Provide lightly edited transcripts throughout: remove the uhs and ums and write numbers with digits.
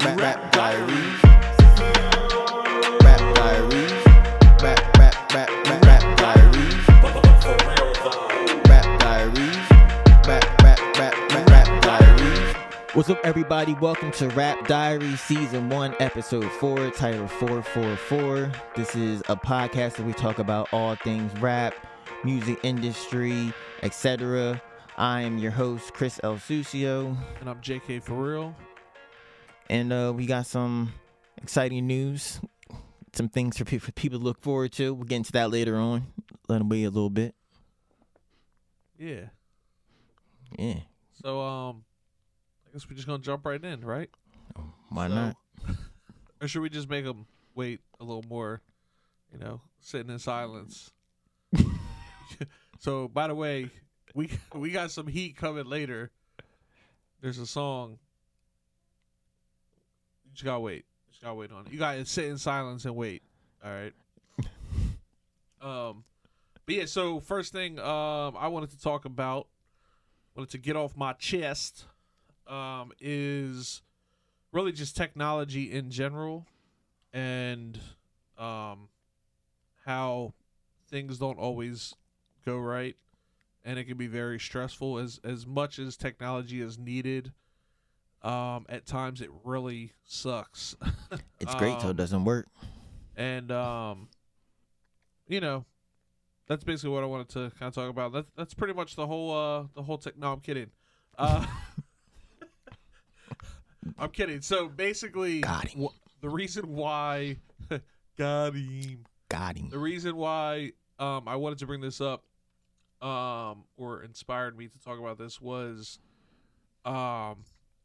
Rap Diaries. Rap Diaries. Rap Diaries. Rap Diaries. Rap Diaries. What's up, everybody? Welcome to Rap Diaries Season 1, Episode 4, titled 444. This is a podcast where we talk about all things rap, music industry, etc. I am your host, Chris L. Sucio. And I'm JK for real. And we got some exciting news, some things for people to look forward to. We'll get into that later on. Let them wait a little bit. Yeah. So, I guess we're just gonna jump right in, right? Why not? Or should we just make them wait a little more, sitting in silence? So, by the way, we got some heat coming later. There's a song. You just gotta wait. On it. You gotta sit in silence and wait. All right. But yeah. So first thing, I wanted to get off my chest, is really just technology in general, and how things don't always go right, and it can be very stressful. As much as technology is needed, at times it really sucks. It's great till it doesn't work. And that's basically what I wanted to kind of talk about. That's pretty much the whole tech. No, I'm kidding. I'm kidding. So basically, the reason why got him. The reason why I wanted to bring this up, or inspired me to talk about this was,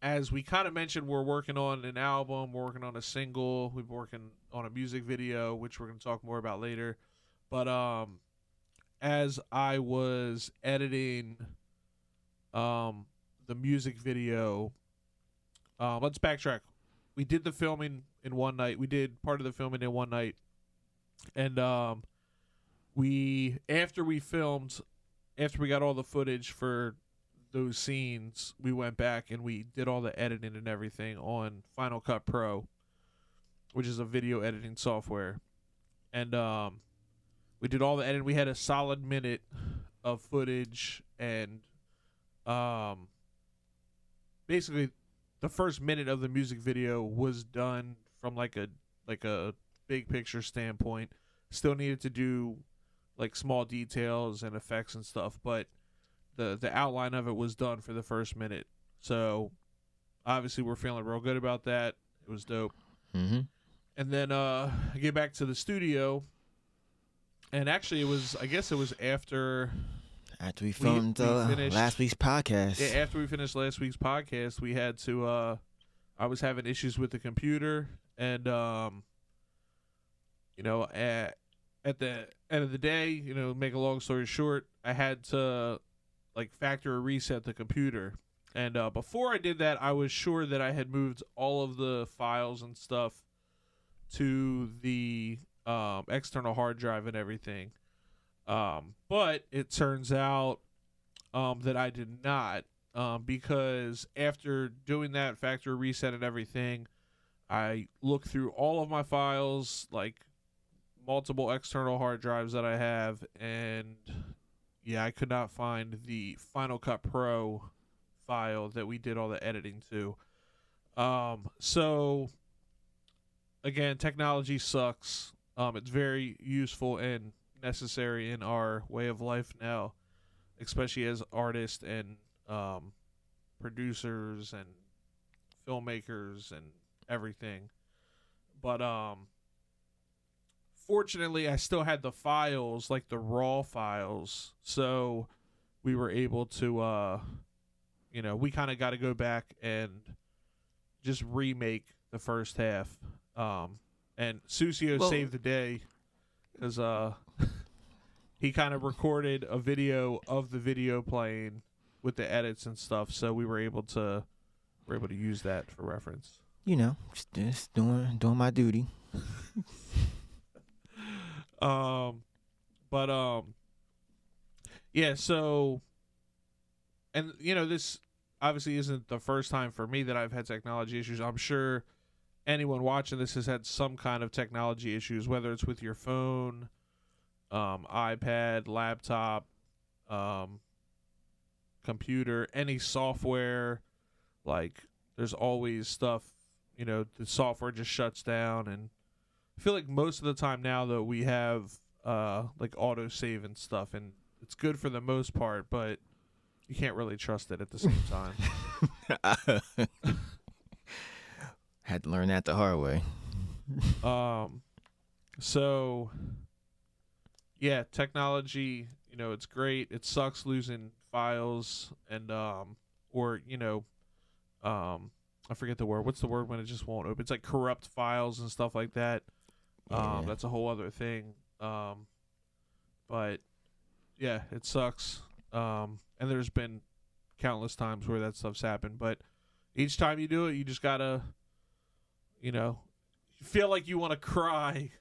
as we kind of mentioned, we're working on an album, we're working on a single, we've been working on a music video, which we're going to talk more about later. But as I was editing the music video, let's backtrack. We did the filming in one night. We did part of the filming in one night. And after we got all the footage for those scenes, we went back and we did all the editing and everything on Final Cut Pro, which is a video editing software. And we did all the editing. We had a solid minute of footage, and basically the first minute of the music video was done from like a big picture standpoint. Still needed to do like small details and effects and stuff, but the outline of it was done for the first minute. So obviously we're feeling real good about that. It was dope. Mm-hmm. And then I get back to the studio, and actually it was after we filmed last week's podcast. Yeah, after we finished last week's podcast, we had to I was having issues with the computer, and at the end of the day, make a long story short, I had to factory reset the computer. And before I did that, I was sure that I had moved all of the files and stuff to the external hard drive and everything. But it turns out that I did not, because after doing that factory reset and everything, I looked through all of my files, like multiple external hard drives that I have, and yeah, I could not find the Final Cut Pro file that we did all the editing to. So again, technology sucks. It's very useful and necessary in our way of life now, especially as artists and producers and filmmakers and everything. But fortunately, I still had the files, like the raw files, so we were able to, we kind of got to go back and just remake the first half. And Sucio saved the day, because he kind of recorded a video of the video playing with the edits and stuff, so we were able to use that for reference. Just doing my duty. Yeah, so, and this obviously isn't the first time for me that I've had technology issues. I'm sure anyone watching this has had some kind of technology issues, whether it's with your phone, iPad, laptop, computer, any software. Like, there's always stuff, the software just shuts down. And I feel like most of the time now, though, we have like autosave and stuff, and it's good for the most part, but you can't really trust it at the same time. Had to learn that the hard way. So yeah, technology, it's great. It sucks losing files and I forget the word. What's the word when it just won't open? It's like corrupt files and stuff like that. Yeah. That's a whole other thing. But yeah, it sucks. And there's been countless times where that stuff's happened, but each time you do it, you just gotta, you feel like you want to cry,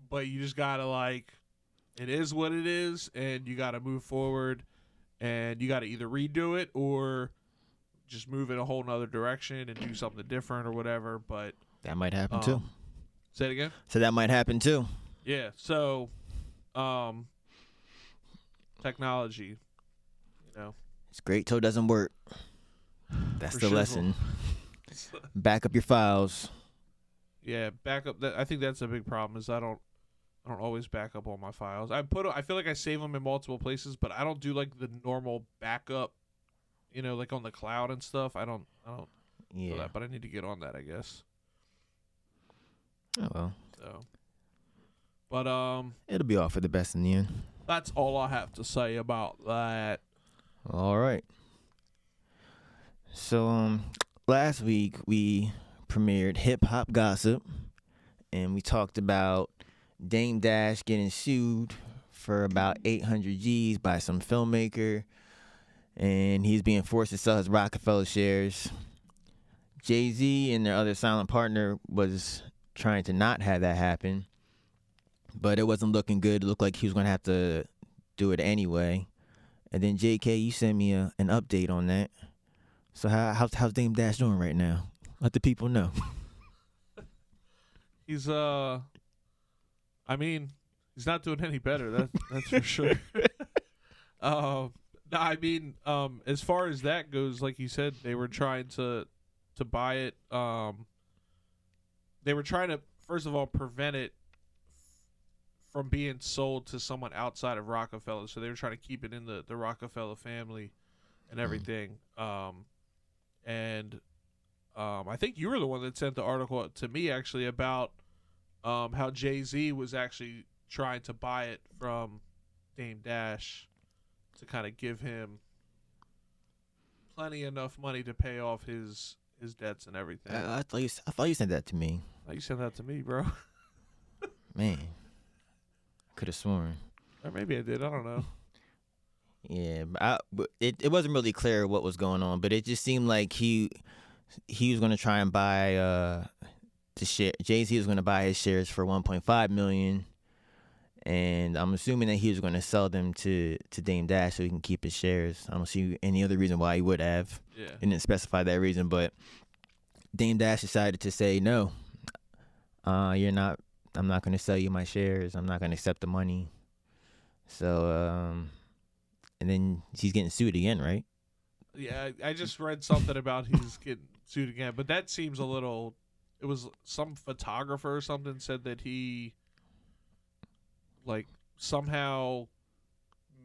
but you just gotta, like, it is what it is, and you gotta move forward, and you gotta either redo it or just move in a whole nother direction and do something different or whatever. But that might happen too. Say it again. So that might happen too. Yeah. So, technology, it's great till it doesn't work. That's the lesson. Back up your files. Yeah, back up. I think that's a big problem. Is I don't always back up all my files. I feel like I save them in multiple places, but I don't do like the normal backup. Like on the cloud and stuff. I don't. Yeah. Do that, but I need to get on that, I guess. Oh well. So. But it'll be all for the best in the end. That's all I have to say about that. All right. So last week we premiered Hip Hop Gossip, and we talked about Dame Dash getting sued for about 800 G's by some filmmaker, and he's being forced to sell his Rockefeller shares. Jay-Z and their other silent partner was trying to not have that happen, but it wasn't looking good. It looked like he was going to have to do it anyway. And then JK, you sent me an update on that. So how's Dame Dash doing right now? Let the people know. He's he's not doing any better. That's for sure. No, as far as that goes, like you said, they were trying to buy it. They were trying to, first of all, prevent it from being sold to someone outside of Rockefeller. So they were trying to keep it in the Rockefeller family and everything. I think you were the one that sent the article to me, actually, about how Jay-Z was actually trying to buy it from Dame Dash to kind of give him plenty enough money to pay off his debts and everything. I thought you sent that to me. Oh, you sent that to me, bro. Man, could have sworn. Or maybe I did. I don't know. Yeah, but it wasn't really clear what was going on, but it just seemed like he was going to try and buy the share. Jay-Z was going to buy his shares for $1.5 million, and I'm assuming that he was going to sell them to Dame Dash so he can keep his shares. I don't see any other reason why he would have. Yeah. He didn't specify that reason, but Dame Dash decided to say no. I'm not going to sell you my shares. I'm not going to accept the money. So, and then he's getting sued again, right? Yeah, I just read something about he's getting sued again, but that seems a little. It was some photographer or something said that he, like, somehow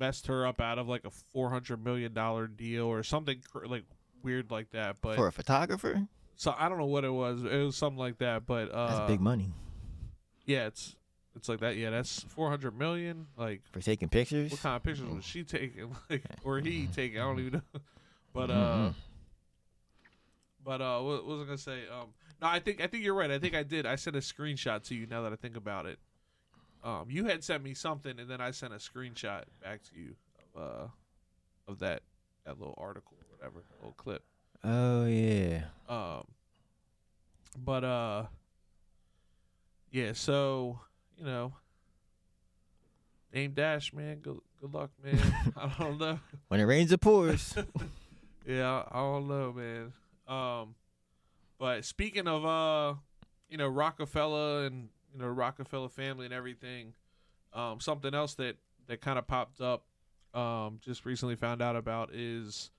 messed her up out of like a $400 million deal or something like weird like that. But for a photographer, so I don't know what it was. It was something like that. But that's big money. Yeah, it's like that. Yeah, that's $400 million. Like, for taking pictures. What kind of pictures was she taking? Like, or he taking? I don't even know. But what was I gonna say? No, I think you're right. I think I did. I sent a screenshot to you. Now that I think about it, you had sent me something, and then I sent a screenshot back to you of that little article or whatever, little clip. Oh yeah. Yeah. So Dame Dash, man. Good luck, man. I don't know. When it rains, it pours. Yeah, I don't know, man. But speaking of Rockefeller and Rockefeller family and everything. Something else that kind of popped up, just recently found out about is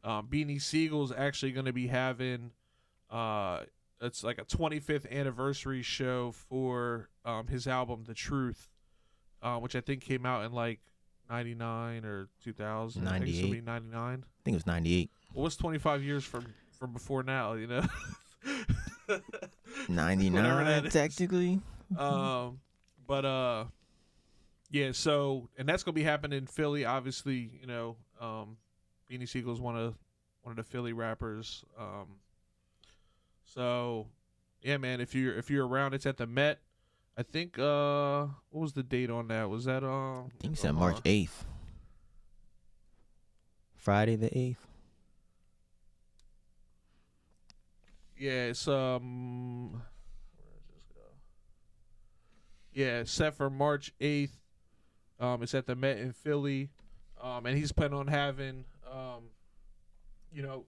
Beanie Siegel's actually going to be having it's like a 25th anniversary show for his album The Truth, which I think came out in like 99 or 2000. I think it's gonna be 99. I think it was 98. Well, what's 25 years from before now? 99 technically. But yeah. So, and that's gonna be happening in Philly. Obviously, Beanie Siegel's one of the Philly rappers. So, yeah, man. If you're around, it's at the Met. I think. What was the date on that? Was that I think it's on March 8th. Friday the 8th. Yeah, it's where did this go? Yeah, it's set for March 8th. It's at the Met in Philly. And he's planning on having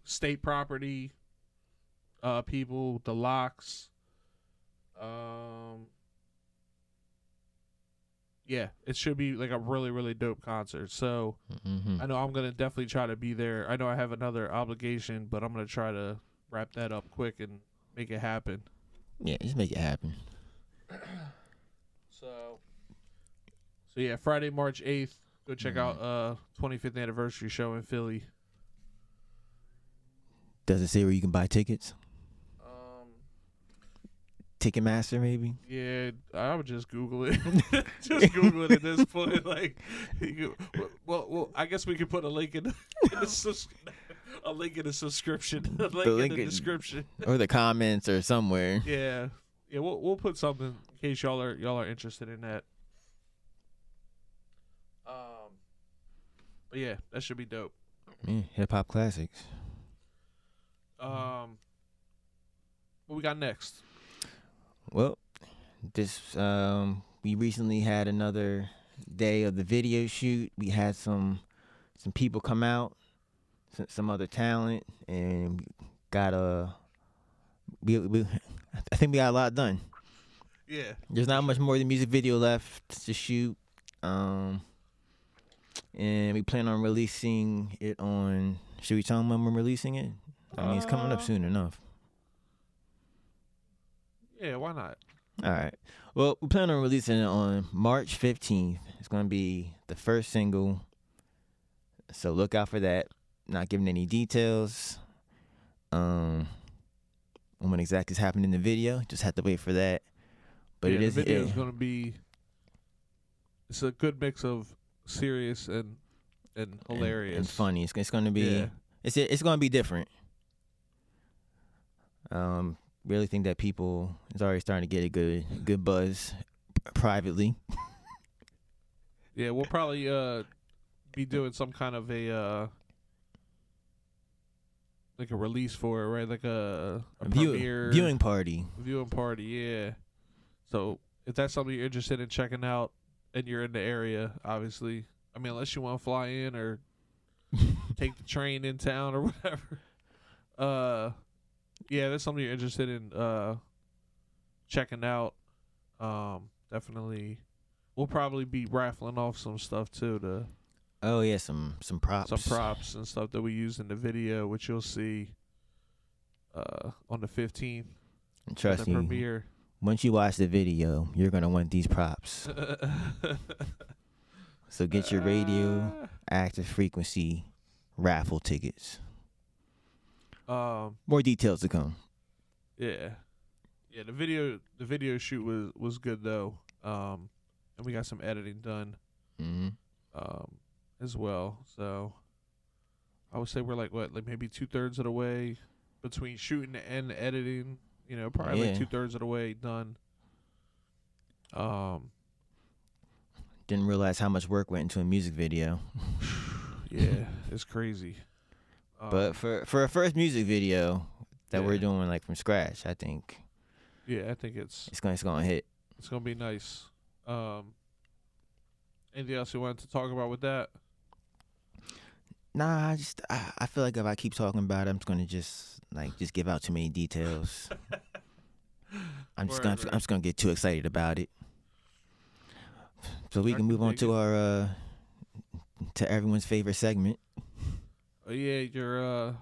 state property people, the Locks. Yeah, it should be like a really, really dope concert. So I know I'm gonna definitely try to be there. I know I have another obligation, but I'm gonna try to wrap that up quick and make it happen. Yeah, just make it happen. So yeah, Friday, March 8th. Go check out 25th anniversary show in Philly. Does it say where you can buy tickets? Ticketmaster, maybe. Yeah, I would just Google it. Just Google it at this point. Like, well, I guess we could put a link in a link in the subscription, a link in the description, or the comments, or somewhere. Yeah. We'll put something in case y'all are interested in that. But yeah, that should be dope. Yeah, hip hop classics. What we got next? Well, we recently had another day of the video shoot. We had some people come out, some other talent, and got I think we got a lot done. Yeah. There's not much more of the music video left to shoot. And we plan on releasing it on. Should we tell them when we're releasing it? I mean, it's coming up soon enough. Yeah, why not? All right. Well, we plan on releasing it on March 15th. It's going to be the first single. So look out for that. Not giving any details on what exactly is happening in the video. Just have to wait for that. But yeah, it is. The video is going to be. It's a good mix of serious and hilarious and funny. It's going to be. Yeah. It's going to be different. Really think that people is already starting to get a good buzz privately. Yeah, we'll probably be doing some kind of a like a release for it, right? Like a premiere viewing party. Viewing party, yeah. So if that's something you're interested in checking out and you're in the area, obviously, I mean, unless you want to fly in or take the train in town or whatever. Yeah, that's something you're interested in checking out. Definitely. We'll probably be raffling off some stuff too. Oh yeah, some props. Some props and stuff that we use in the video, which you'll see on the 15th. And trust the me, premiere. Once you watch the video, you're gonna want these props. So get your radio active frequency raffle tickets. More details to come. Yeah. The video shoot was good though. And we got some editing done. As well. So I would say we're like maybe 2/3 of the way between shooting and editing. Probably like 2/3 of the way done. Didn't realize how much work went into a music video. Yeah, it's crazy. But for a first music video that we're doing like from scratch, I think. Yeah, I think it's gonna hit. It's gonna be nice. Anything else you wanted to talk about with that? Nah, I feel like if I keep talking about it, I'm just gonna give out too many details. I'm just Right. gonna get too excited about it. So we can move on to our to everyone's favorite segment. Oh yeah, your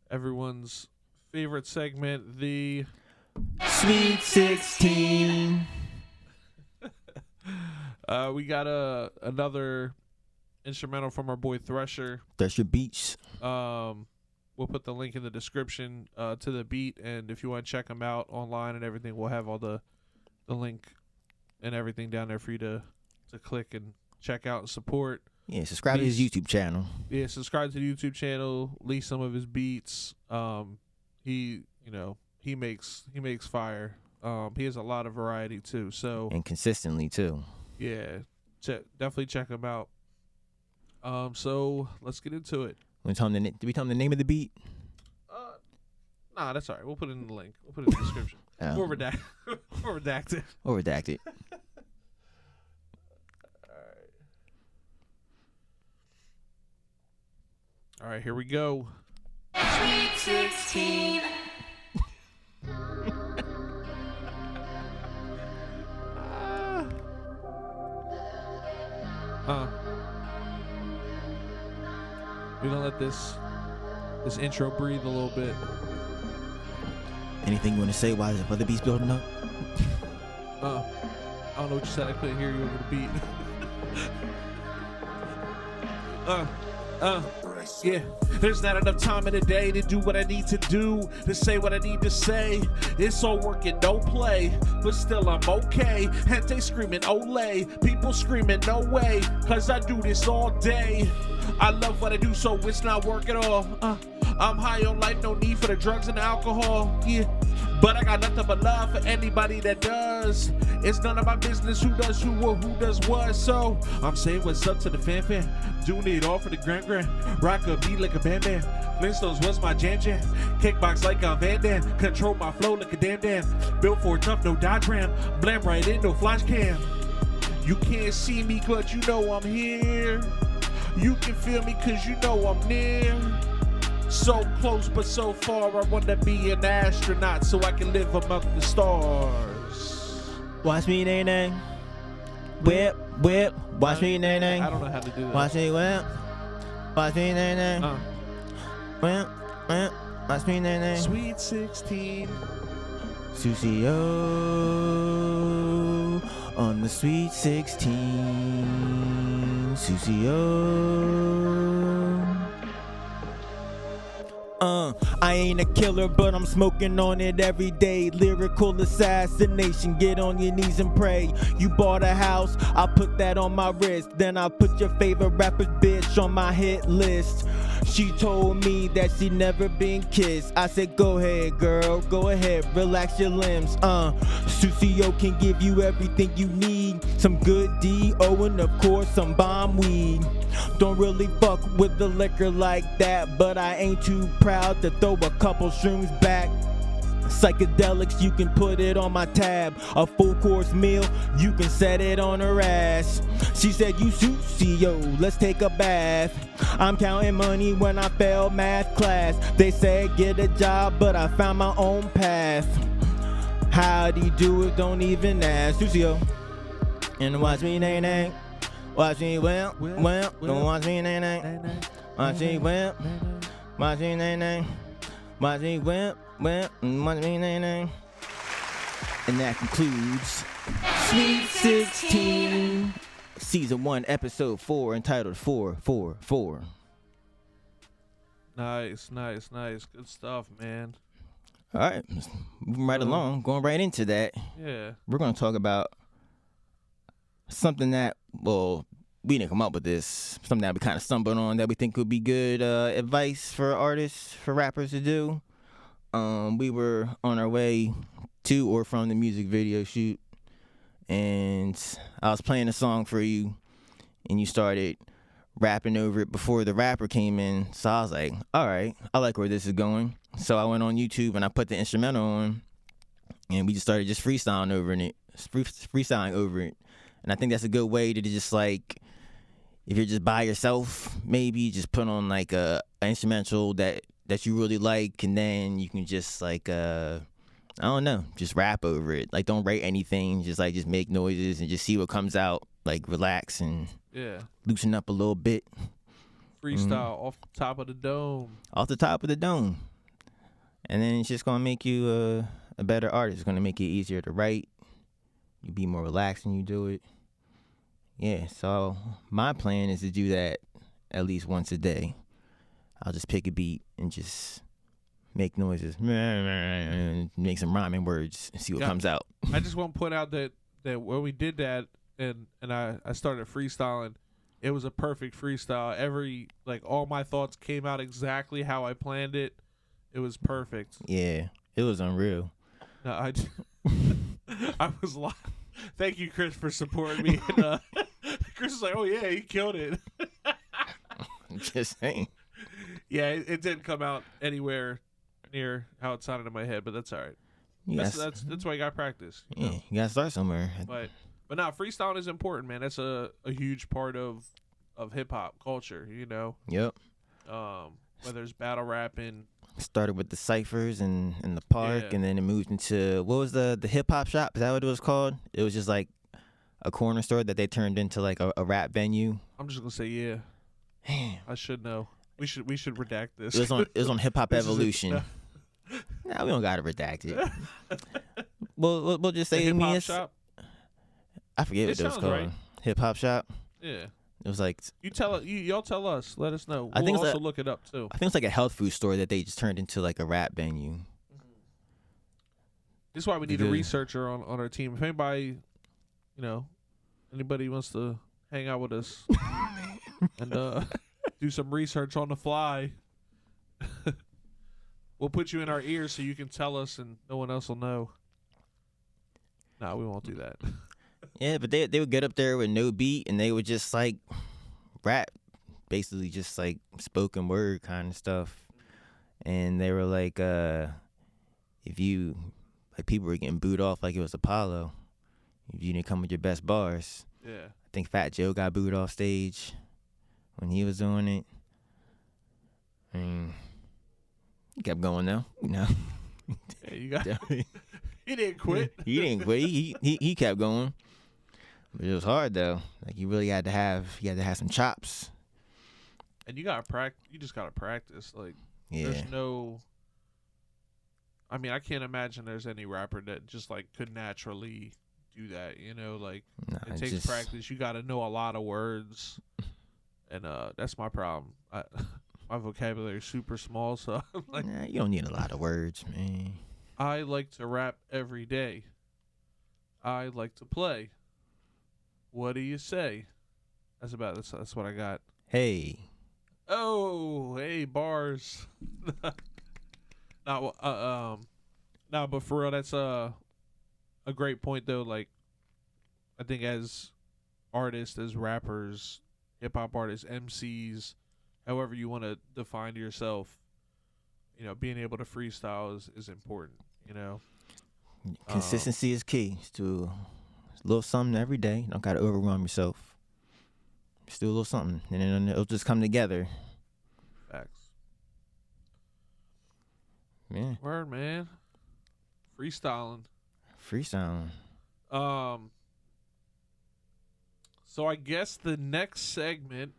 everyone's favorite segment, the Sweet 16. we got another instrumental from our boy Thresher. Thresher Beats. We'll put the link in the description to the beat, and if you want to check him out online and everything, we'll have all the link and everything down there for you to click and check out and support. Yeah, subscribe to his YouTube channel. Yeah, subscribe to the YouTube channel. Lease some of his beats. He makes fire. He has a lot of variety too. So And consistently too. yeah, definitely check him out. So let's get into it. Did we tell him the name of the beat? Nah, that's all right. We'll put it in the link. We'll put it in the description. Oh. Or redacted. Or redacted. All right, here we go. Sweet 16. We're gonna let this intro breathe a little bit. Anything you want to say while the beat's building up? I don't know what you said. I couldn't hear you over the beat. Yeah, there's not enough time in the day to do what I need to do, to say what I need to say. It's all work and no play, but still I'm okay. And they screaming Olay, people screaming no way, cause I do this all day. I love what I do, so it's not work at all. I'm high on life, no need for the drugs and the alcohol. Yeah, but I got nothing but love for anybody that does. It's none of my business who does who or who does what. So I'm saying what's up to the fan. Doing it all for the grand. Rock a beat like a band. Flintstones was my jam. Kickbox like a Van Damme. Control my flow like a damn. Built for tough, no dodge ram. Blam right in, no flash cam. You can't see me, but you know I'm here. You can feel me, cause you know I'm near. So close but so far, I wanna be an astronaut so I can live among the stars. Watch me, nay, nay. Whip. Watch me, nay, nay. I don't know how to do that. Watch me, whip. Watch me, nay, nay. Whip. Watch me, nay, nay. Sweet 16. Susio on the Sweet 16. Susio. I ain't a killer, but I'm smoking on it every day. Lyrical assassination, get on your knees and pray. You bought a house, I put that on my wrist. Then I put your favorite rapper's bitch on my hit list. She told me that she never been kissed. I said, go ahead, girl, go ahead, relax your limbs. Susio can give you everything you need. Some good D.O. and of course some bomb weed. Don't really fuck with the liquor like that, but I ain't too proud to throw a couple shrooms back. Psychedelics, you can put it on my tab. A full course meal, you can set it on her ass. She said, you Susio, let's take a bath. I'm counting money when I failed math class. They said get a job, but I found my own path. How'd he do it? Don't even ask. Susio. And watch me, nay, nay. Watch me, well. Don't watch me, nay, nay. Watch me, well. Watch me, nay, nay. Watch me, well. Watch me, nay, nay. And that concludes Sweet 16, Season 1, Episode 4, entitled 444. Nice. Good stuff, man. All right, moving right along, going right into that. Yeah. We're going to talk about something that, well, we didn't come up with this, something that we kind of stumbled on that we think would be good advice for artists, for rappers to do. We were on our way to or from the music video shoot, and I was playing a song for you, and you started rapping over it before the rapper came in. So I was like, all right, I like where this is going. So I went on YouTube and I put the instrumental on, and we just started freestyling over it. And I think that's a good way to just, like, if you're just by yourself, maybe just put on like an instrumental that you really like, and then you can just like I don't know, just rap over it. Like, don't write anything. Just make noises and just see what comes out. Like, relax and Yeah. loosen up a little bit. Freestyle off the top of the dome. Off the top of the dome. And then it's just going to make you a better artist. It's going to make it easier to write. You be more relaxed when you do it. Yeah, so my plan is to do that at least once a day. I'll just pick a beat and just make noises. And make some rhyming words and see what comes out. I just want to point out that when we did that and I started freestyling, it was a perfect freestyle. All my thoughts came out exactly how I planned it. It was perfect. Yeah, it was unreal. No, I was live. Thank you, Chris, for supporting me. And, Chris was like, "Oh yeah, he killed it." I'm just saying. Yeah, it didn't come out anywhere near how it sounded in my head, but that's all right. That's why you got practice. Yeah, you gotta start somewhere. But no, freestyling is important, man. That's a huge part of hip hop culture. You know. Yep. Whether it's battle rapping. Started with the ciphers and the park, and then it moved into, what was the hip hop shop? Is that what it was called? It was just like a corner store that they turned into like a rap venue. I'm just gonna say yeah. Damn. I should know. We should redact this. It was on Hip Hop Evolution. No. Nah, we don't gotta redact it. we'll just say hip hop shop. I forget what it was called. Right. Hip hop shop. Yeah. It was like, y'all tell us. Let us know. I think we'll also look it up too. I think it's like a health food store that they just turned into like a rap venue. This is why we need a researcher on our team. If anybody, anybody wants to hang out with us and do some research on the fly, we'll put you in our ears so you can tell us and no one else will know. No, we won't do that. Yeah, but they would get up there with no beat and they would just like rap, basically just like spoken word kind of stuff. And they were like, if you, like, people were getting booed off like it was Apollo if you didn't come with your best bars. Yeah. I think Fat Joe got booed off stage when he was doing it. I mean, he kept going though, Yeah, you got. He didn't quit. He didn't quit. He kept going. But it was hard though. Like, you really had to have some chops. And you gotta practice. You just gotta practice. Like, Yeah. there's no. I mean, I can't imagine there's any rapper that just like could naturally do that. Like, Nah, it takes practice. You gotta know a lot of words, and that's my problem. My vocabulary is super small, so I'm like, Nah, you don't need a lot of words, man. I like to rap every day. I like to play. What do you say? That's what I got. Hey. Oh, hey, bars. No, but for real, that's a great point though. Like, I think as artists, as rappers, hip hop artists, MCs, however you want to define yourself, being able to freestyle is important. Consistency is key. Just do a little something every day. You don't gotta overwhelm yourself. Just do a little something, and then it'll just come together. Facts. Yeah. Word, man. Freestyling. So I guess the next segment.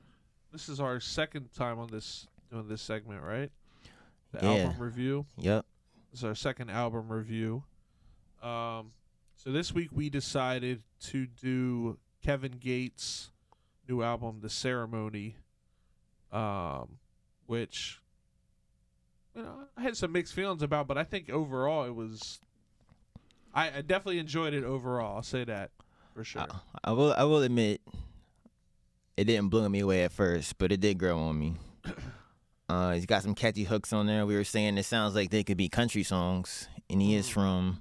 This is our second time on doing this segment, right? The album review. Yep. This is our second album review. So this week we decided to do Kevin Gates' new album, The Ceremony, which I had some mixed feelings about, but I think overall it was. I definitely enjoyed it overall. I'll say that for sure. I will admit, it didn't blow me away at first, but it did grow on me. He's got some catchy hooks on there. We were saying it sounds like they could be country songs, and he is from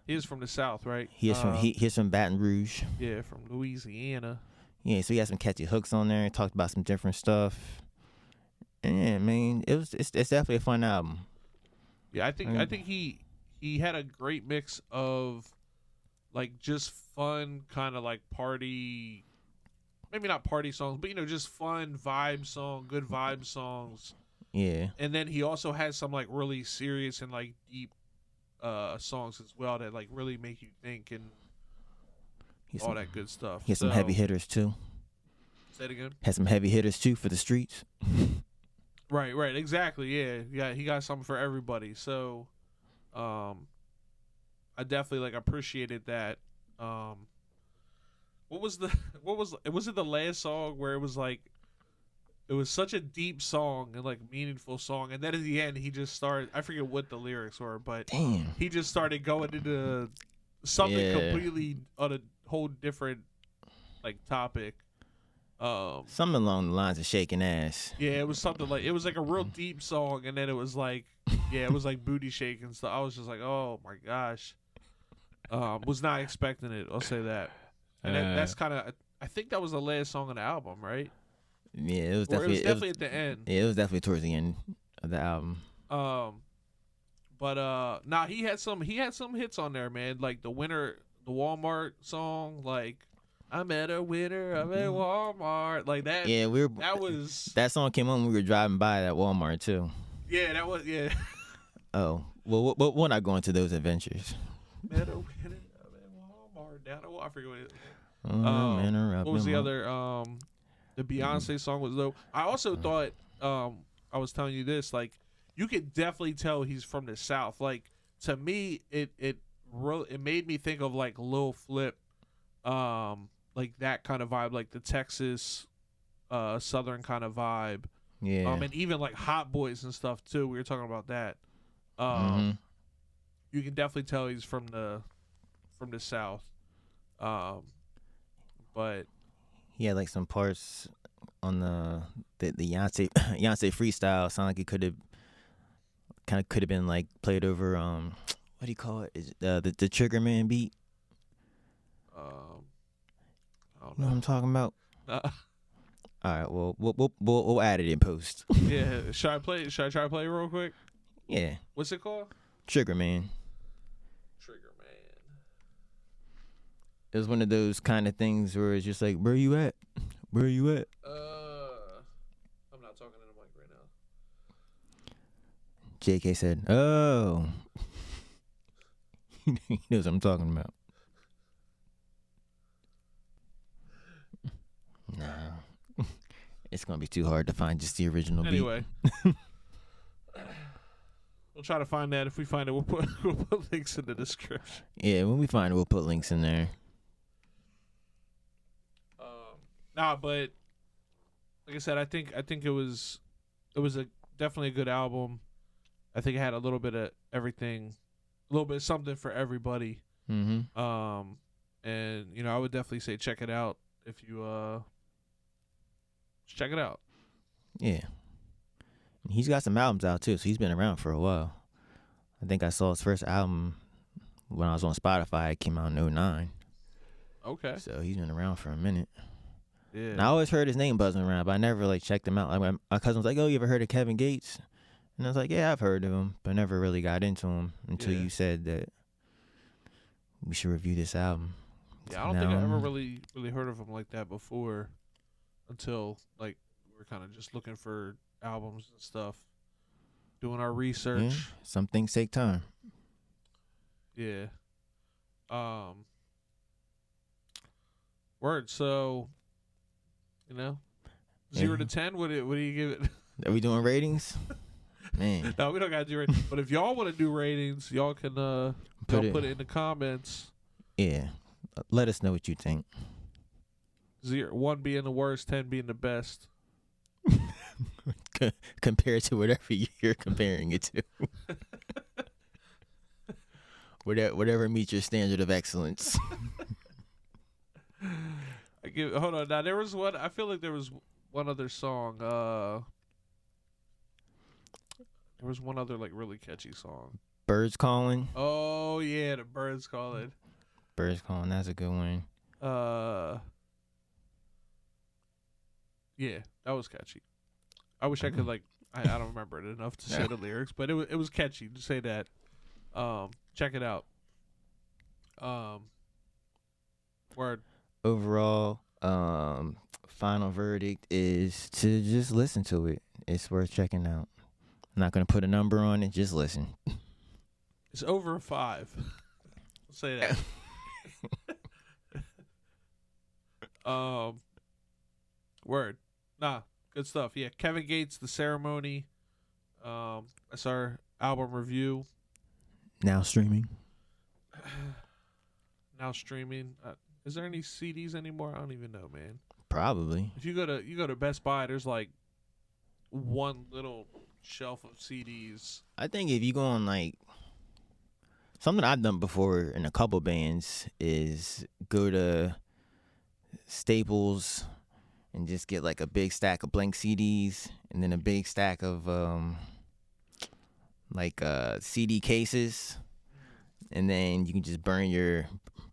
the South, right? He is from Baton Rouge. Yeah, from Louisiana. Yeah, so he has some catchy hooks on there. Talked about some different stuff. And yeah, man, it's definitely a fun album. Yeah, I think he had a great mix of like just fun kind of like party, maybe not party songs, but just fun good vibe songs. Yeah. And then he also has some like really serious and like deep songs as well that like really make you think and He's all some, that good stuff. he has some heavy hitters too. Say it again. Has some heavy hitters too for the streets. Right, exactly. Yeah, he got something for everybody. So, I definitely like appreciated that. Was it the last song where it was like, it was such a deep song and like meaningful song, and then at the end he just started. I forget what the lyrics were, but Damn. he just started going into something completely on a whole different like topic. Something along the lines of shaking ass. Yeah, it was something like, it was like a real deep song, and then it was like, yeah, it was like booty shaking stuff. I was just like, oh my gosh, was not expecting it. I'll say that, and that's kind of. I think that was the last song on the album, right? Yeah, it was Or definitely. it was definitely at the end. Yeah, it was definitely towards the end of the album. But nah, he had some hits on there, man. Like the Walmart song, like I met a winner of a Walmart, like that. Yeah, that song came on when we were driving by that Walmart too. Yeah, that was Oh, well, we're not going to those adventures. Met a winner of a Walmart down the I forget what it. What was the other? The Beyonce song was though. I also thought I was telling you this, like you could definitely tell he's from the South. Like to me, it made me think of like Lil Flip, like that kind of vibe, like the Texas, Southern kind of vibe. Yeah. And even like Hot Boys and stuff too. We were talking about that. You can definitely tell he's from the South. But he had like some parts on the Beyonce freestyle. Sound like it could have been like played over what do you call it? Is it, the Trigger Man beat? I don't You know what I'm talking about? know. All right, well we'll add it in post. Yeah, should I try to play it real quick? Yeah, What's it called? Trigger Man. Trigger Man. It was one of those kind of things where it's just like, where you at? Where you at? I'm not talking to the mic right now. JK said, oh. He knows what I'm talking about. Nah. It's going to be too hard to find just the original beat. Anyway. We'll try to find that. If we find it, we'll put links in the description. Yeah, when we find it, we'll put links in there. But like I said, I think it was definitely a good album. I think it had a little bit of everything, a little bit of something for everybody. Mm-hmm. And I would definitely say check it out if you check it out. Yeah. He's got some albums out too, so he's been around for a while. I think I saw his first album when I was on Spotify. It came out in 2009. Okay. So he's been around for a minute. Yeah. And I always heard his name buzzing around, but I never like checked him out. Like my cousin was like, "Oh, you ever heard of Kevin Gates?" And I was like, "Yeah, I've heard of him, but never really got into him until you said that we should review this album." Yeah, I don't think I ever really heard of him like that before, until like we were kind of just looking for albums and stuff, doing our research. Yeah, some things take time. Yeah. Word. So, 0 to 10. What do you give it? Are we doing ratings? Man. No, we don't gotta do ratings. But if y'all want to do ratings, y'all can put it in the comments. Yeah. Let us know what you think. 1 being the worst, 10 being the best. Compared to whatever you're comparing it to. Whatever meets your standard of excellence. Hold on. Now there was one. I feel like there was one other song. There was one other like really catchy song. Birds Calling. Oh yeah, the Birds Calling. Birds Calling. That's a good one. Yeah, that was catchy. I wish I could like. I don't remember it enough to say the lyrics, but it was catchy to say that. Check it out. Word. Overall, final verdict is to just listen to it. It's worth checking out. I'm not gonna put a number on it. Just listen. It's over 5. I'll say that. Word. Nah, good stuff. Yeah, Kevin Gates, The Ceremony. That's our album review. Now streaming. Now streaming. Is there any CDs anymore? I don't even know, man. Probably. If you go to Best Buy, there's like one little shelf of CDs. I think if you go on like something I've done before in a couple bands is go to Staples and just get like a big stack of blank CDs and then a big stack of CD cases, and then you can just burn your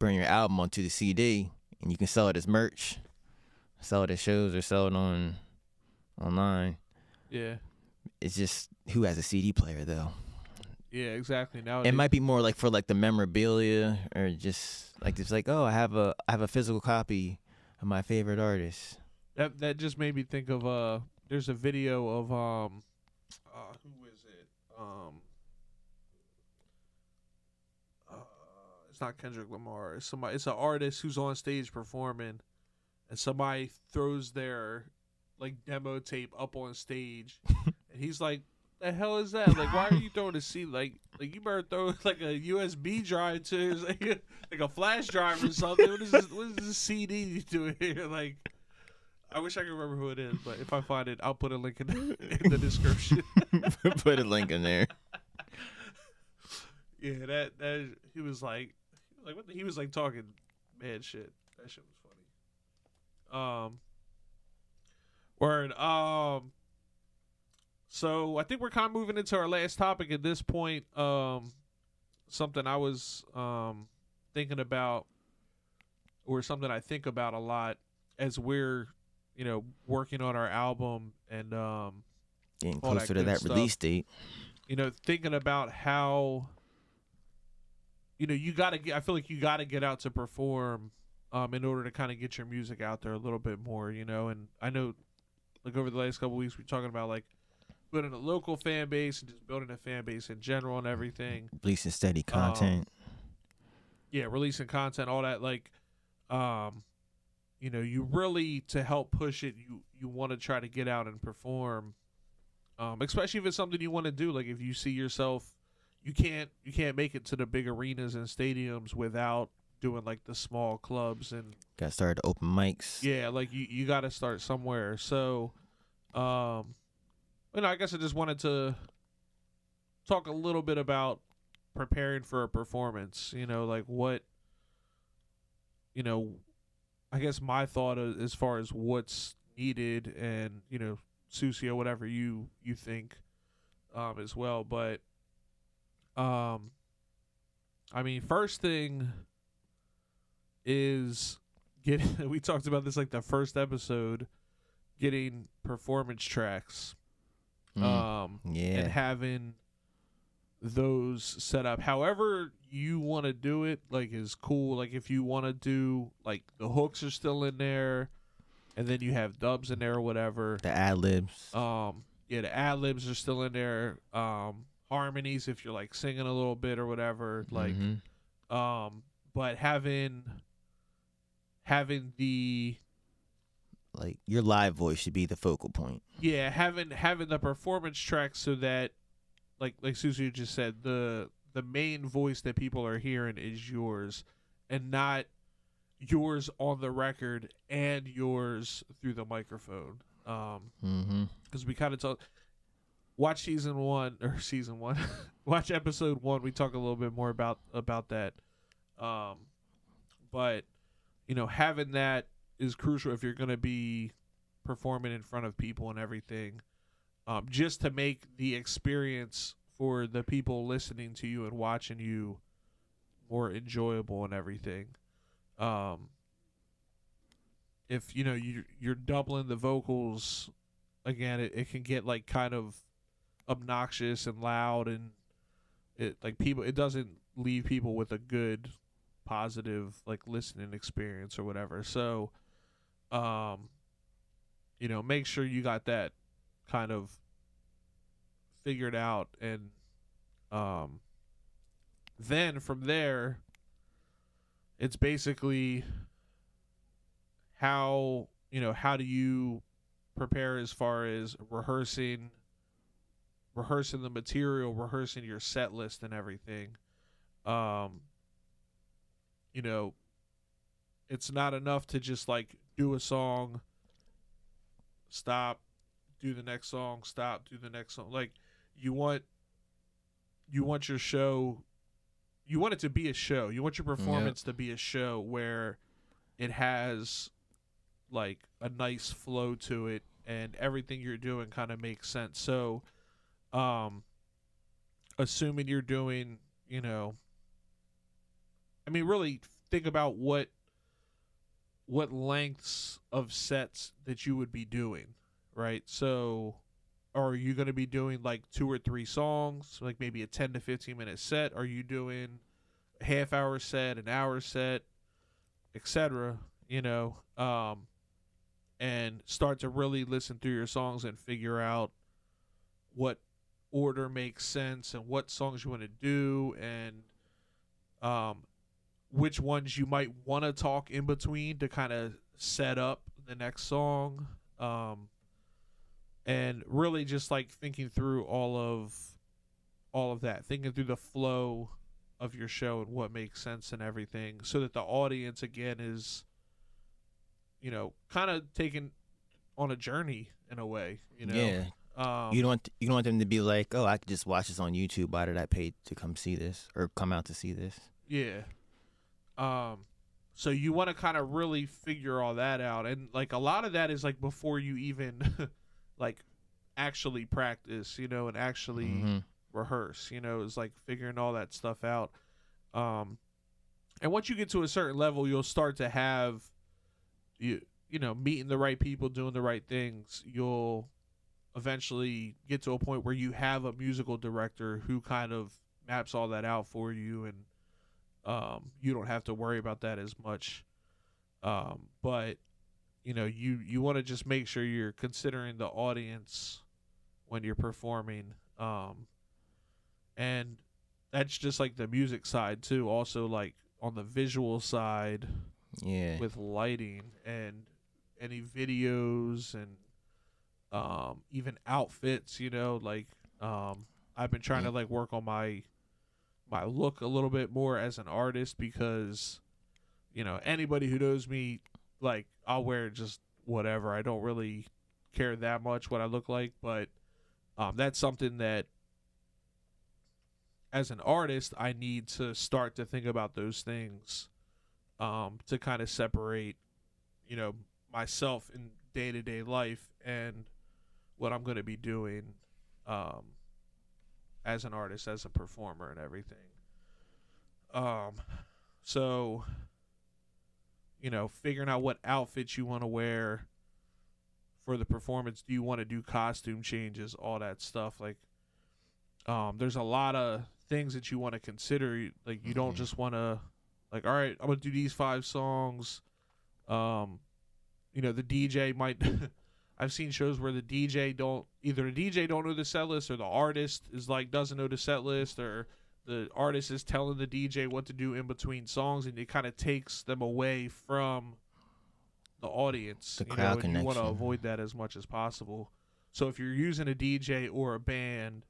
album onto the CD and you can sell it as merch, sell it at shows or sell it online. Yeah. It's just who has a CD player though. Yeah, exactly. Now It might be more like for like the memorabilia or just like it's like, oh, I have a physical copy of my favorite artist. that just made me think of there's a video of who is it? It's not Kendrick Lamar. It's somebody. It's an artist who's on stage performing, and somebody throws their like demo tape up on stage, and he's like, "The hell is that? Like, why are you throwing a CD? Like you better throw like a USB drive to like a flash drive or something. What is this CD you doing here? Like, I wish I could remember who it is, but if I find it, I'll put a link in the description. Put a link in there. Yeah, that he was like what he was like talking mad shit. That shit was funny. Word. So I think we're kind of moving into our last topic at this point. Something I was thinking about, or something I think about a lot as we're, working on our album and Getting all closer to good that stuff. release date. Thinking about how, you gotta get. I feel like you gotta get out to perform, in order to kind of get your music out there a little bit more. And I know, like over the last couple weeks, we're talking about like building a local fan base and just building a fan base in general and everything. Releasing steady content. Yeah, releasing content, all that. Like, you really, to help push it, you want to try to get out and perform, especially if it's something you want to do. Like if you see yourself, you can't make it to the big arenas and stadiums without doing like the small clubs and Got started open mics. yeah, like you got to start somewhere. So, I guess I just wanted to talk a little bit about preparing for a performance. Like what, I guess my thought as far as what's needed, and Susie, or whatever you think, as well. But, first thing is getting. We talked about this like the first episode, getting performance tracks. Yeah. And having those set up however you want to do it, like, is cool. Like if you want to do like the hooks are still in there, and then you have dubs in there or whatever. The ad libs. The ad libs are still in there. Harmonies if you're like singing a little bit or whatever. Like, but having the like your live voice should be the focal point. Yeah, having the performance track so that, like Susie just said, the main voice that people are hearing is yours, and not yours on the record and yours through the microphone. Because we kind of watch season one, watch episode 1. We talk a little bit more about that. But having that is crucial if you're going to be performing in front of people and everything, just to make the experience for the people listening to you and watching you more enjoyable and everything. If you're doubling the vocals again, it can get like kind of obnoxious and loud, and it doesn't leave people with a good positive like listening experience or whatever. So make sure you got that kind of figured out, and then from there, it's basically how do you prepare as far as rehearsing the material, rehearsing your set list and everything. You know, it's not enough to just like do a song, stop, do the next song, stop, do the next song. Like you want your show, you want it to be a show. You want your performance to be a show where it has like a nice flow to it and everything you're doing kind of makes sense. So, assuming you're doing, really think about what lengths of sets that you would be doing, right? So, are you going to be doing like 2 or 3 songs, like maybe a 10 to 15 minute set? Are you doing a half hour set, an hour set, etc.? And start to really listen through your songs and figure out what order makes sense and what songs you want to do, and which ones you might want to talk in between to kind of set up the next song, and really just like thinking through all of that, thinking through the flow of your show and what makes sense and everything, so that the audience again is kind of taken on a journey in a way. Yeah. You don't want them to be like, oh, I could just watch this on YouTube. Why did I pay to come see this or come out to see this? Yeah. So you want to kind of really figure all that out, and like a lot of that is like before you even like actually practice, and actually rehearse. Is like figuring all that stuff out. And once you get to a certain level, you'll start to have meeting the right people, doing the right things. You'll eventually get to a point where you have a musical director who kind of maps all that out for you, and you don't have to worry about that as much. But you want to just make sure you're considering the audience when you're performing, and that's just like the music side too. Also, like on the visual side, with lighting and any videos and even outfits, I've been trying to like work on my look a little bit more as an artist, because anybody who knows me, like I'll wear just whatever. I don't really care that much what I look like, but that's something that as an artist I need to start to think about those things, to kind of separate myself in day-to-day life and what I'm going to be doing as an artist, as a performer and everything. So figuring out what outfits you want to wear for the performance. Do you want to do costume changes, all that stuff? Like there's a lot of things that you want to consider. Like you don't just want to like, all right, I'm going to do these 5 songs. The DJ might I've seen shows where the DJ don't know the set list, or the artist is like doesn't know the set list, or the artist is telling the DJ what to do in between songs, and it kind of takes them away from the audience. The crowd connection. You want to avoid that as much as possible. So if you're using a DJ or a band,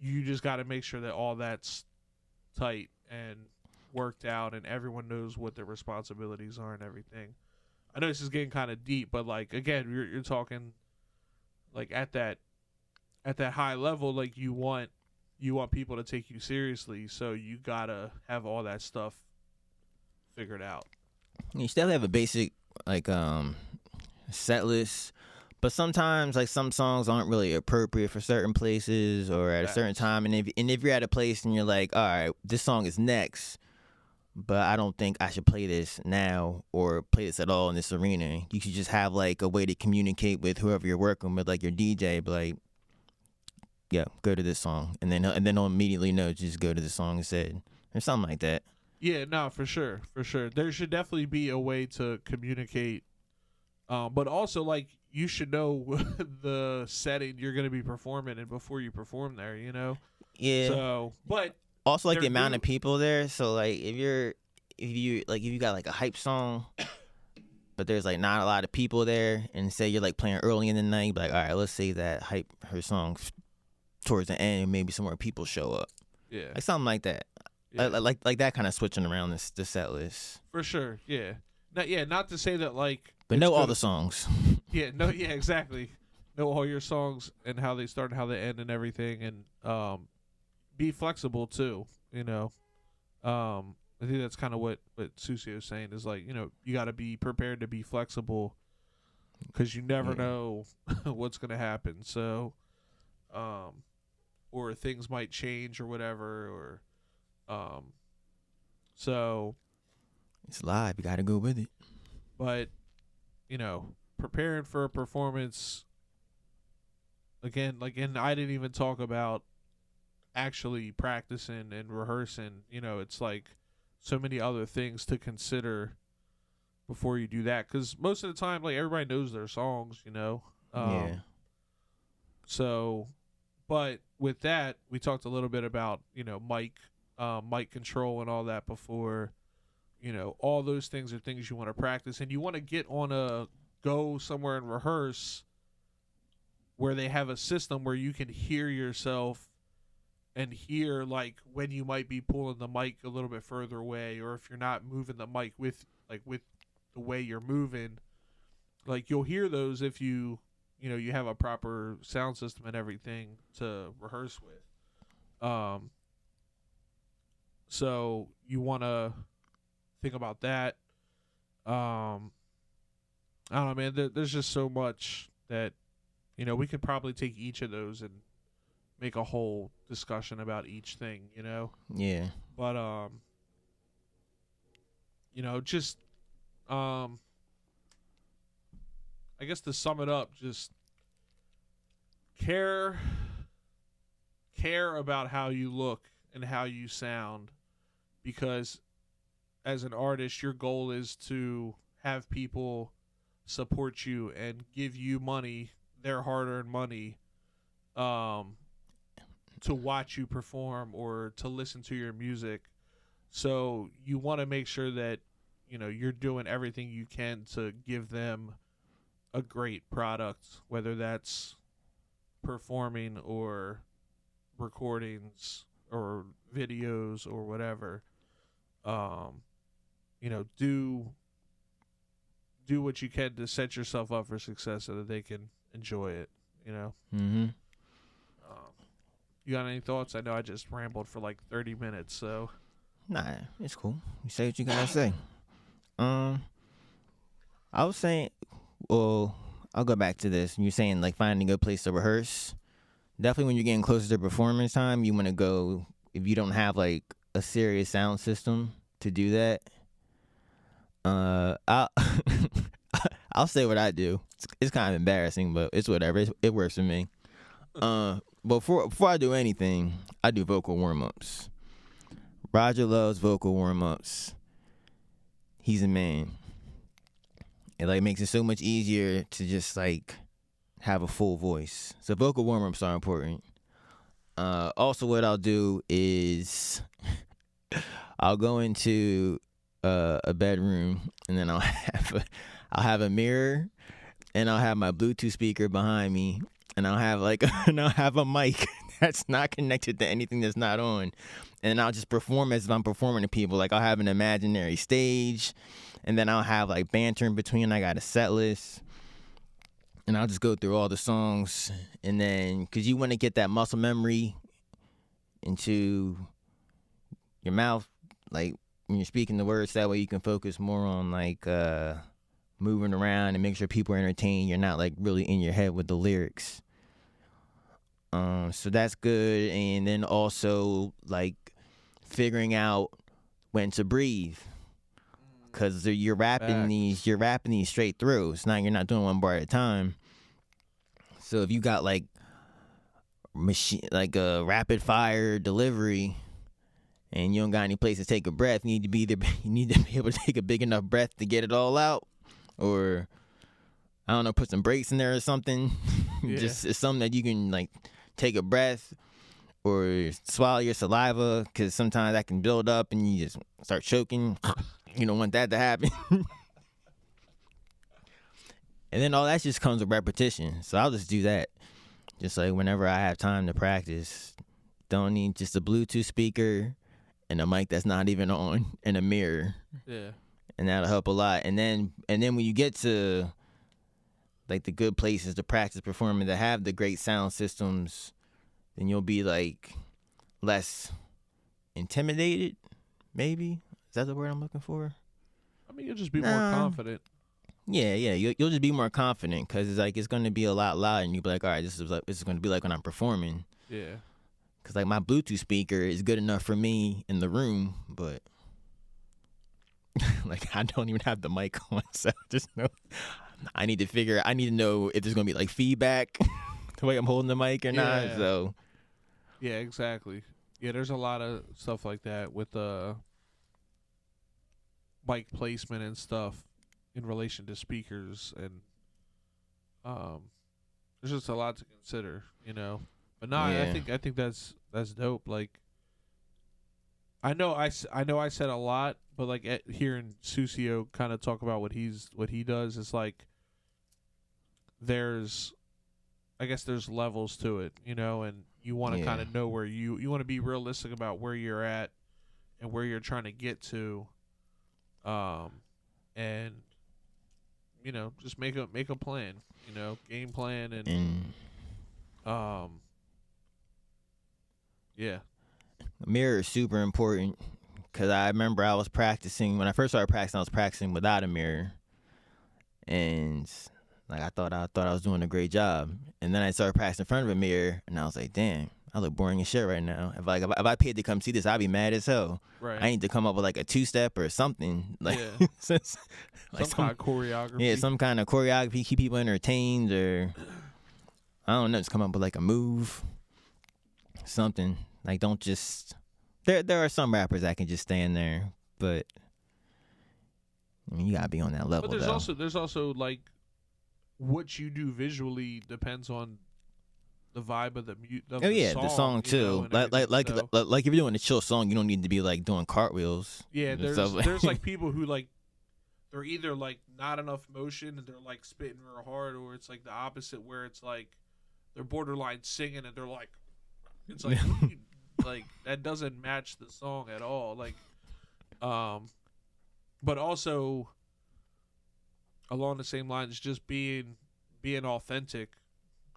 you just got to make sure that all that's tight and worked out, and everyone knows what their responsibilities are and everything. I know this is getting kind of deep, but like again, you're talking like at that high level, like you want people to take you seriously, so you gotta have all that stuff figured out. You still have a basic like set list, but sometimes like some songs aren't really appropriate for certain places or at a certain time, and if you're at a place and you're like, all right, this song is next, but I don't think I should play this now or play this at all in this arena. You should just have like a way to communicate with whoever you're working with, like your DJ, but like, yeah, go to this song, and then they'll immediately know, just go to the song instead, or something like that. Yeah, no, for sure. There should definitely be a way to communicate, but also like you should know the setting you're going to be performing in before you perform there. Yeah. So, but Also, like the they're amount new- of people there. So like if you got like a hype song, but there's like not a lot of people there, and say you're like playing early in the night, like, all right, let's save that hype her song towards the end, and maybe some more people show up, yeah, like something like that. yeah. Like that kind of switching around the set list. For sure, yeah. Not to say that like, But it's know all gonna- the songs. Yeah, exactly. Know all your songs and how they start and how they end and everything, and be flexible too. I think that's kind of what Susie was saying is like, you got to be prepared to be flexible because you never know what's gonna happen. So, or things might change or whatever, or so. It's live. You got to go with it. But preparing for a performance again, and I didn't even talk about actually practicing and rehearsing. It's like so many other things to consider before you do that, because most of the time, like, everybody knows their songs. Yeah. So, but with that, we talked a little bit about mic control and all that before. All those things are things you want to practice, and you want to go somewhere and rehearse where they have a system where you can hear yourself and hear like when you might be pulling the mic a little bit further away, or if you're not moving the mic with the way you're moving, like you'll hear those if you have a proper sound system and everything to rehearse with. So you want to think about that. I don't know, man. There's just so much that we could probably take each of those and make a whole discussion about each thing. Yeah. But just I guess to sum it up, just care about how you look and how you sound, because as an artist, your goal is to have people support you and give you money, their hard-earned money, to watch you perform or to listen to your music. So you want to make sure that you're doing everything you can to give them a great product, whether that's performing or recordings or videos or whatever. Do what you can to set yourself up for success so that they can enjoy it. Mm-hmm. You got any thoughts? I know I just rambled for like 30 minutes, so. Nah, it's cool. You say what you gotta say. I was saying, well, I'll go back to this. You're saying like finding a good place to rehearse. Definitely when you're getting closer to performance time, you want to go, if you don't have like a serious sound system to do that. I'll I'll say what I do. It's kind of embarrassing, but it's whatever. It works for me. But before I do anything, I do vocal warm-ups. Roger loves vocal warm-ups. He's a man. It like makes it so much easier to just like have a full voice. So vocal warm-ups are important. Also what I'll do is I'll go into a bedroom, and then I'll have a mirror, and I'll have my Bluetooth speaker behind me, and I'll have a mic that's not connected to anything that's not on, and I'll just perform as if I'm performing to people. Like I'll have an imaginary stage, and then I'll have like banter in between. I got a set list, and I'll just go through all the songs, and then because you want to get that muscle memory into your mouth, like when you're speaking the words, that way you can focus more on like moving around and make sure people are entertained. You're not like really in your head with the lyrics. So that's good. And then also like figuring out when to breathe, because you're rapping these straight through. It's not, you're not doing one bar at a time. So if you got like a rapid fire delivery, and you don't got any place to take a breath, you need to be able to take a big enough breath to get it all out, or I don't know, put some brakes in there or something. Yeah. Just it's something that you can like take a breath, or swallow your saliva, because sometimes that can build up and you just start choking. You don't want that to happen. And then all that just comes with repetition. So I'll just do that. Just like whenever I have time to practice, don't need just a Bluetooth speaker and a mic that's not even on and a mirror. Yeah. And that'll help a lot. And then when you get to like the good places to practice performing that have the great sound systems, then you'll be like less intimidated, maybe. Is that the word I'm looking for? I mean, you'll just be more confident. Yeah. You'll just be more confident, because it's like it's going to be a lot louder, and you'll be like, all right, this is going to be like when I'm performing. Yeah. Because like my Bluetooth speaker is good enough for me in the room, but like I don't even have the mic on, so just know I need to know if there's going to be like feedback the way I'm holding the mic or not. So yeah, exactly. Yeah, there's a lot of stuff like that with mic placement and stuff in relation to speakers, and there's just a lot to consider, you know. But no, Yeah. I think that's dope. Like, I know I said a lot, but like hearing Susio kind of talk about what he does, it's like I guess there's levels to it, you know, and you want to kind of know where you want to be realistic about where you're at and where you're trying to get to, and you know, just make a plan, you know, game plan, and yeah. Mirror is super important, because I remember I was practicing when I first started practicing. I was practicing without a mirror, and like I thought I was doing a great job. And then I started practicing in front of a mirror, and I was like, damn, I look boring as shit right now. If I paid to come see this, I'd be mad as hell. Right. I need to come up with like a 2-step or something, like, Yeah. like some kind of choreography. Yeah, some kind of choreography, keep people entertained, or I don't know, just come up with like a move, something. Like, don't just. There are some rappers that can just stand there, but I mean, you gotta be on that level. But there's also like what you do visually depends on the vibe of the the song too. You know, like if you're doing a chill song, you don't need to be like doing cartwheels. Yeah, and there's stuff. there's like people who like they're either like not enough motion and they're like spitting real hard, or it's like the opposite where it's like they're borderline singing and they're like, it's like like that doesn't match the song at all. Like, but also along the same lines, just being authentic,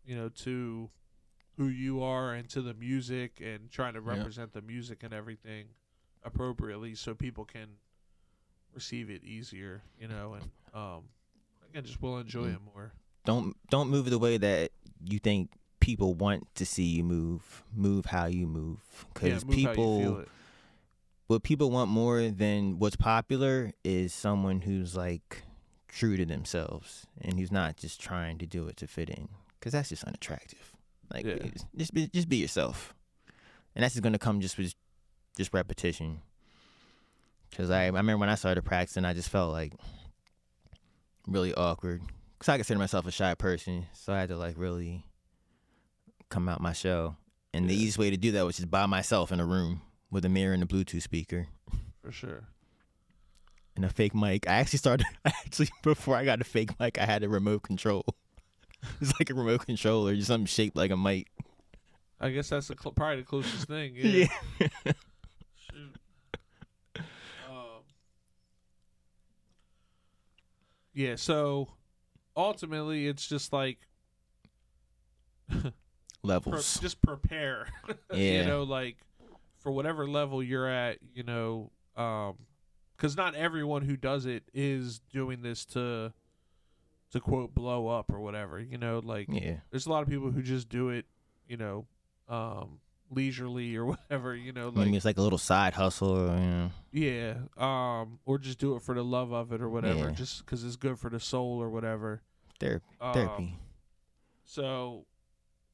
you know, to who you are and to the music, and trying to represent the music and everything appropriately so people can receive it easier, you know, and again, just will enjoy it more. Don't move the way that you think people want to see you move how you move, because what people want more than what's popular is someone who's like true to themselves and who's not just trying to do it to fit in, because that's just unattractive. Like, just be yourself, and that's just gonna come just with just repetition. Because I remember when I started practicing, I just felt like really awkward, because I consider myself a shy person, so I had to like really come out my shell. And the easiest way to do that was just by myself in a room with a mirror and a Bluetooth speaker. For sure. And a fake mic. Before I got a fake mic, I had a remote control. It's like a remote controller, just something shaped like a mic. I guess that's probably the closest thing. Yeah. Shoot. Yeah, so ultimately it's just like levels. Just prepare. Yeah. You know, like for whatever level you're at, you know, because not everyone who does it is doing this to quote blow up or whatever, you know, like there's a lot of people who just do it, you know, leisurely or whatever, you know, like maybe it's like a little side hustle, or, you know. or just do it for the love of it or whatever, just because it's good for the soul or whatever. Therapy. So,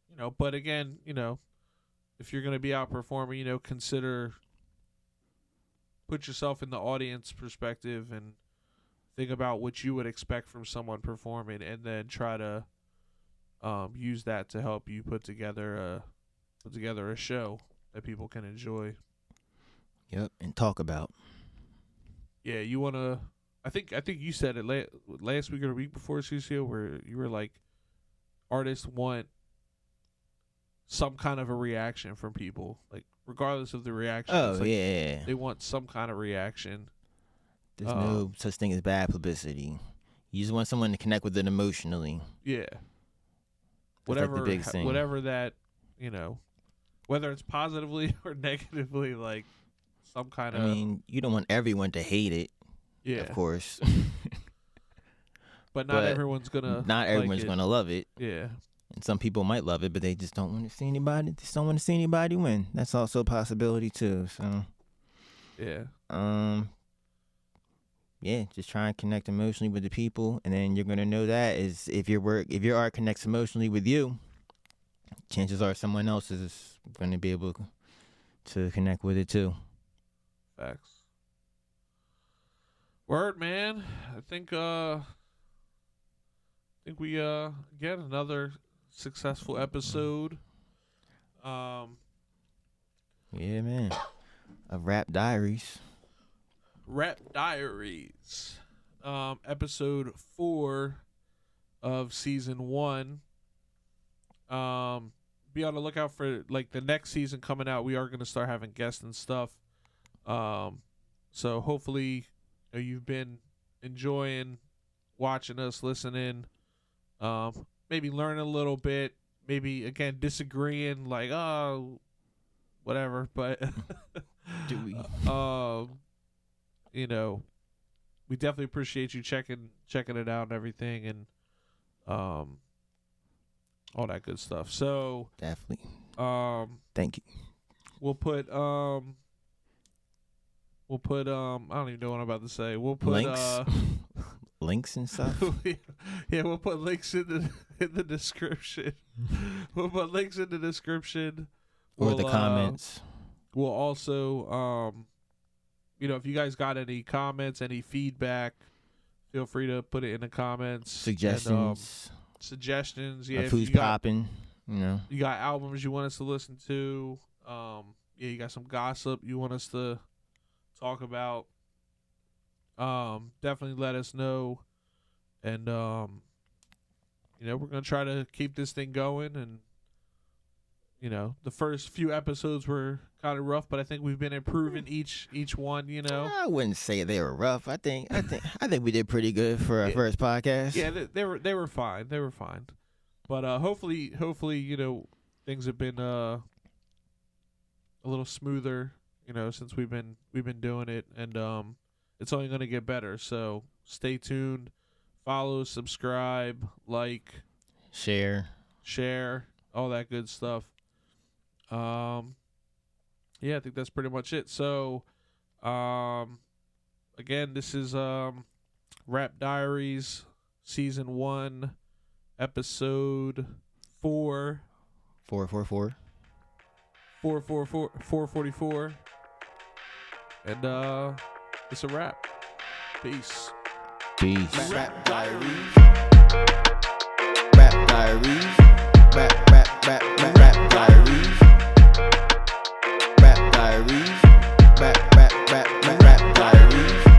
you know, but again, you know, if you're gonna be out performing, you know, put yourself in the audience perspective and think about what you would expect from someone performing, and then try to use that to help you put together put together a show that people can enjoy. Yep, and talk about. Yeah, you wanna. I think you said it last week or the week before, Cecil, where you were like, artists want some kind of a reaction from people, like regardless of the reaction. Oh, it's like yeah. they want some kind of reaction. There's no such thing as bad publicity. You just want someone to connect with it emotionally. Yeah. That's like the big thing. Whatever that, whether it's positively or negatively, like some kind of. I mean, you don't want everyone to hate it. Yeah. Of course. But not everyone's gonna. Not everyone's like gonna love it. Yeah. And some people might love it, but they just don't want to see anybody. Just don't want to see anybody win. That's also a possibility too. So. Yeah. Yeah, just try and connect emotionally with the people, and then you're gonna know that is if your art connects emotionally with you, chances are someone else is gonna be able to connect with it too. Facts. Word, man. I think we get another successful episode. Yeah, man. Of Rap Diaries. Rap Diaries. Episode 4 of season 1. Be on the lookout for like the next season coming out. We are gonna start having guests and stuff. So hopefully you've been enjoying watching us, listening, maybe learn a little bit, maybe again disagreeing, like whatever, but Do we? We definitely appreciate you checking it out and everything, and all that good stuff. So Definitely. Thank you. We'll put I don't even know what I'm about to say. We'll put links, links and stuff. Yeah, we'll put links in the description. We'll put links in the description Or the comments. We'll also if you guys got any comments, any feedback, feel free to put it in the comments. Suggestions. Yeah, of who's popping. You got albums you want us to listen to. You got some gossip you want us to talk about. Definitely let us know, and we're gonna try to keep this thing going. And the first few episodes were kind of rough, but I think we've been improving each one. I wouldn't say they were rough. I think we did pretty good for our first podcast. Yeah, they were fine. They were fine, but hopefully things have been a little smoother. Since we've been doing it, and it's only going to get better. So stay tuned, follow, subscribe, like, share, all that good stuff. I think that's pretty much it. So, again, this is Rap Diaries, season 1, episode 4. 444. And it's a wrap. Peace. Rap Diaries. Rap Diaries. Rap